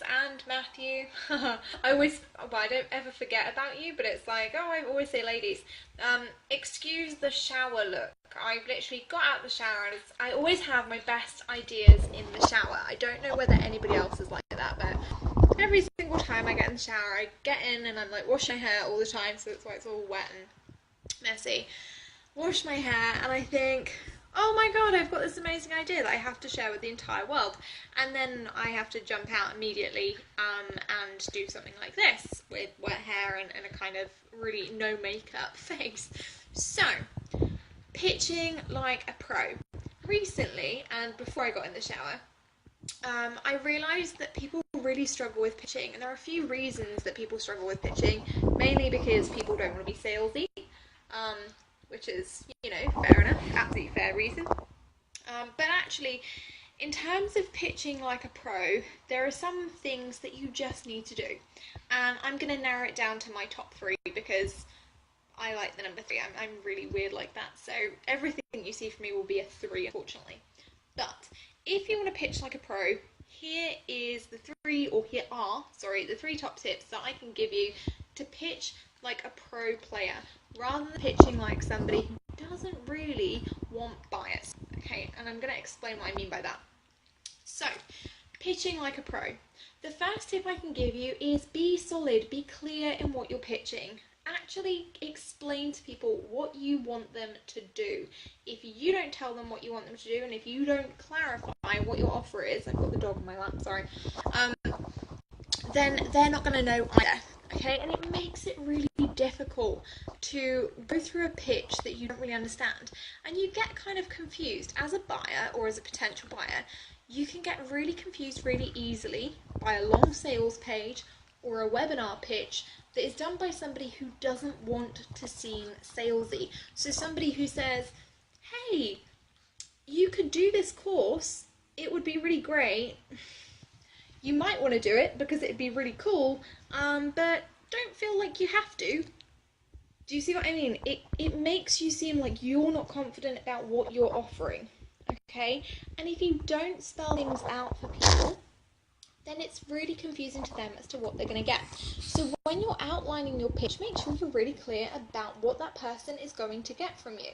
and Matthew. I don't ever forget about you, but it's like, oh, I always say ladies. Excuse the shower look. I've literally got out the shower and I always have my best ideas in the shower. I don't know whether anybody else is like that, but every single time I get in the shower, I get in and I'm like washing my hair all the time, so that's why it's all wet and messy. Wash my hair and I think, oh my god, I've got this amazing idea that I have to share with the entire world. And then I have to jump out immediately and do something like this with wet hair and a kind of really no makeup face. So, pitching like a pro. Recently, and before I got in the shower, I realised that people really struggle with pitching, and there are a few reasons that people struggle with pitching, mainly because people don't want to be salesy, which is, you know, fair enough, absolutely fair reason. But actually, in terms of pitching like a pro, there are some things that you just need to do, and I'm going to narrow it down to my top 3 because I like the number 3. I'm really weird like that, so everything you see from me will be a 3, unfortunately. But if you want to pitch like a pro, here are the 3 top tips that I can give you to pitch like a pro player, rather than pitching like somebody who doesn't really want buyers. Okay, and I'm going to explain what I mean by that. So, pitching like a pro. The first tip I can give you is be solid, be clear in what you're pitching. Actually explain to people what you want them to do. If you don't tell them what you want them to do, and if you don't clarify what your offer is, I've got the dog on my lap, sorry, then they're not going to know either, okay? And it makes it really difficult to go through a pitch that you don't really understand, and you get kind of confused. As a buyer or as a potential buyer, you can get really confused really easily by a long sales page or a webinar pitch that is done by somebody who doesn't want to seem salesy. So somebody who says, hey, you could do this course, it would be really great. You might want to do it because it'd be really cool, but don't feel like you have to. Do you see what I mean? It makes you seem like you're not confident about what you're offering, okay? And if you don't spell things out for people, then it's really confusing to them as to what they're going to get. So when you're outlining your pitch, make sure you're really clear about what that person is going to get from you.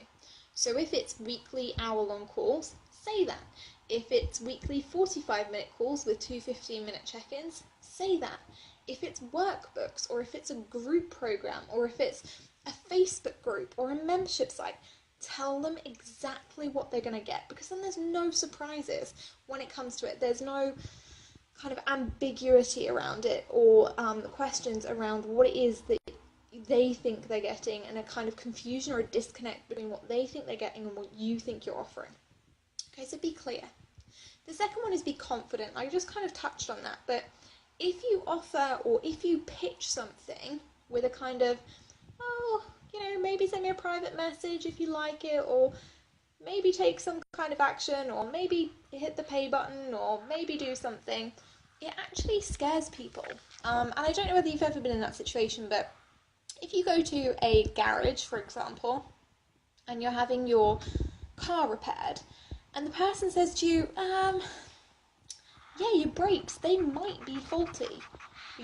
So if it's weekly hour-long calls, say that. If it's weekly 45-minute calls with 2 15-minute check-ins, say that. If it's workbooks, or if it's a group program, or if it's a Facebook group or a membership site, tell them exactly what they're going to get, because then there's no surprises when it comes to it. There's no kind of ambiguity around it, or questions around what it is that they think they're getting, and a kind of confusion or a disconnect between what they think they're getting and what you think you're offering. Okay, so be clear. The second one is be confident. I just kind of touched on that, but if you offer or if you pitch something with a kind of, oh, you know, maybe send me a private message if you like it, or maybe take some kind of action, or maybe hit the pay button, or maybe do something, it actually scares people. And I don't know whether you've ever been in that situation, but if you go to a garage, for example, and you're having your car repaired, and the person says to you, yeah, your brakes, they might be faulty.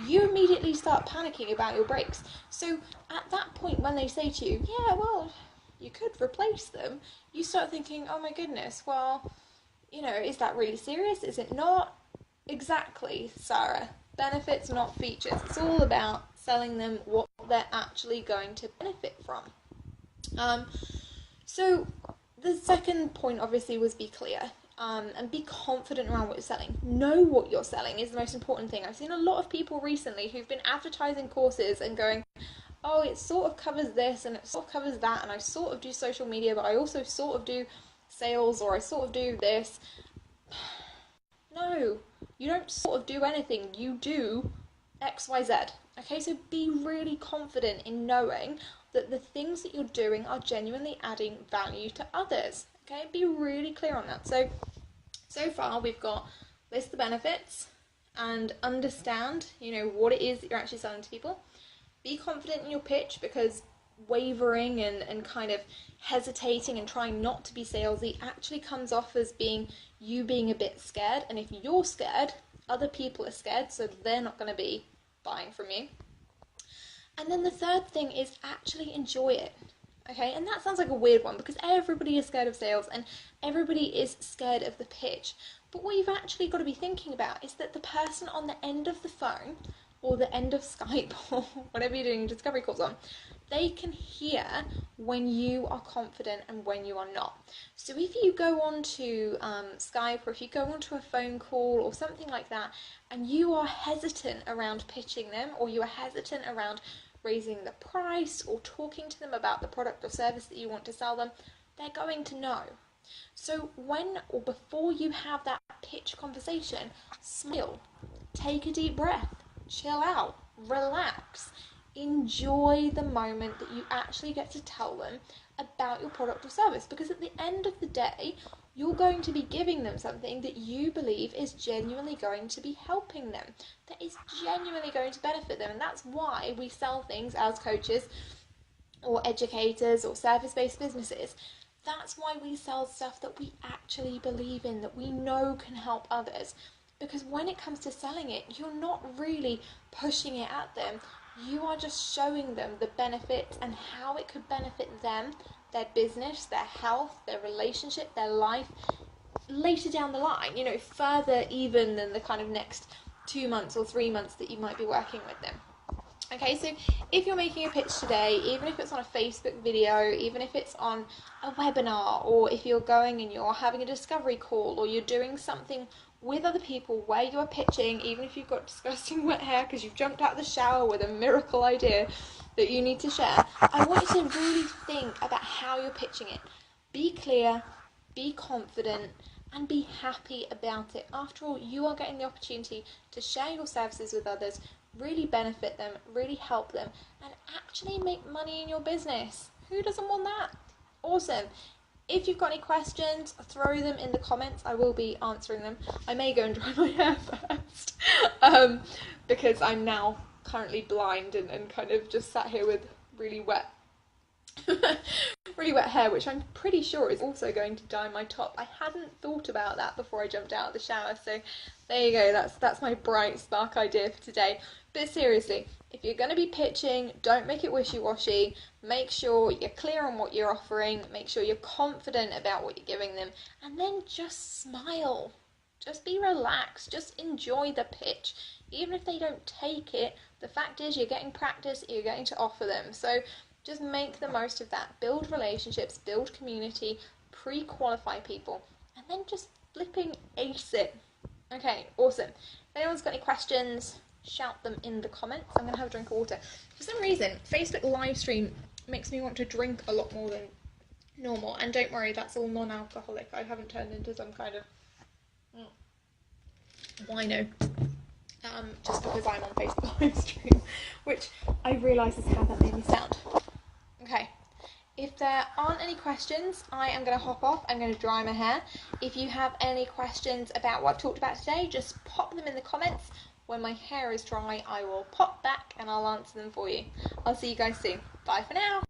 You immediately start panicking about your brakes. So at that point, when they say to you, yeah, well, you could replace them, you start thinking, oh my goodness, well, you know, is that really serious? Is it not? Exactly, Sarah. Benefits, not features. It's all about selling them what they're actually going to benefit from. So the second point, obviously, was be clear. And be confident around what you're selling. Know what you're selling is the most important thing. I've seen a lot of people recently who've been advertising courses and going, oh, it sort of covers this and it sort of covers that, and I sort of do social media, but I also sort of do sales, or I sort of do this. No, you don't sort of do anything. You do X, Y, Z. Okay, so be really confident in knowing that the things that you're doing are genuinely adding value to others. Okay, be really clear on that. So far we've got list the benefits and understand, you know, what it is that you're actually selling to people. Be confident in your pitch, because wavering and kind of hesitating and trying not to be salesy actually comes off as being you being a bit scared. And if you're scared, Other people are scared, so they're not going to be buying from you. And then the third thing is actually enjoy it. Okay, and that sounds like a weird one because everybody is scared of sales and everybody is scared of the pitch. But what you've actually got to be thinking about is that the person on the end of the phone or the end of Skype or whatever you're doing discovery calls on, they can hear when you are confident and when you are not. So if you go on to Skype or if you go onto a phone call or something like that and you are hesitant around pitching them or you are hesitant around raising the price or talking to them about the product or service that you want to sell them, they're going to know. So when or before you have that pitch conversation, smile, take a deep breath, chill out, relax, enjoy the moment that you actually get to tell them about your product or service, because at the end of the day, you're going to be giving them something that you believe is genuinely going to be helping them, that is genuinely going to benefit them. And that's why we sell things as coaches or educators or service-based businesses. That's why we sell stuff that we actually believe in, that we know can help others. Because when it comes to selling it, you're not really pushing it at them. You are just showing them the benefits and how it could benefit them, their business, their health, their relationship, their life, later down the line, further even than the kind of next 2 months or 3 months that you might be working with them. Okay, so if you're making a pitch today, even if it's on a Facebook video, even if it's on a webinar, or if you're going and you're having a discovery call, or you're doing something with other people where you are pitching, even if you've got disgusting wet hair because you've jumped out of the shower with a miracle idea that you need to share, I want you to really think about how you're pitching it. Be clear, be confident, and be happy about it. After all, you are getting the opportunity to share your services with others, really benefit them, really help them, and actually make money in your business. Who doesn't want that? Awesome. If you've got any questions, throw them in the comments. I will be answering them. I may go and dry my hair first because I'm now currently blind and kind of just sat here with really wet hair, which I'm pretty sure is also going to dye my top. I hadn't thought about that before I jumped out of the shower, so there you go. That's my bright spark idea for today. But seriously, if you're going to be pitching, don't make it wishy-washy. Make sure you're clear on what you're offering. Make sure you're confident about what you're giving them. And then just smile. Just be relaxed. Just enjoy the pitch. Even if they don't take it, the fact is you're getting practice, you're getting to offer them. So just make the most of that. Build relationships, build community, pre-qualify people, and then just flipping ace it. Okay, awesome. If anyone's got any questions, shout them in the comments. I'm going to have a drink of water. For some reason, Facebook live stream makes me want to drink a lot more than normal. And don't worry, that's all non-alcoholic. I haven't turned into some kind of wino. Just because I'm on Facebook live stream, which I realise is how that made me sound. Okay. If there aren't any questions, I am going to hop off. I'm going to dry my hair. If you have any questions about what I've talked about today, just pop them in the comments. When my hair is dry, I will pop back and I'll answer them for you. I'll see you guys soon. Bye for now.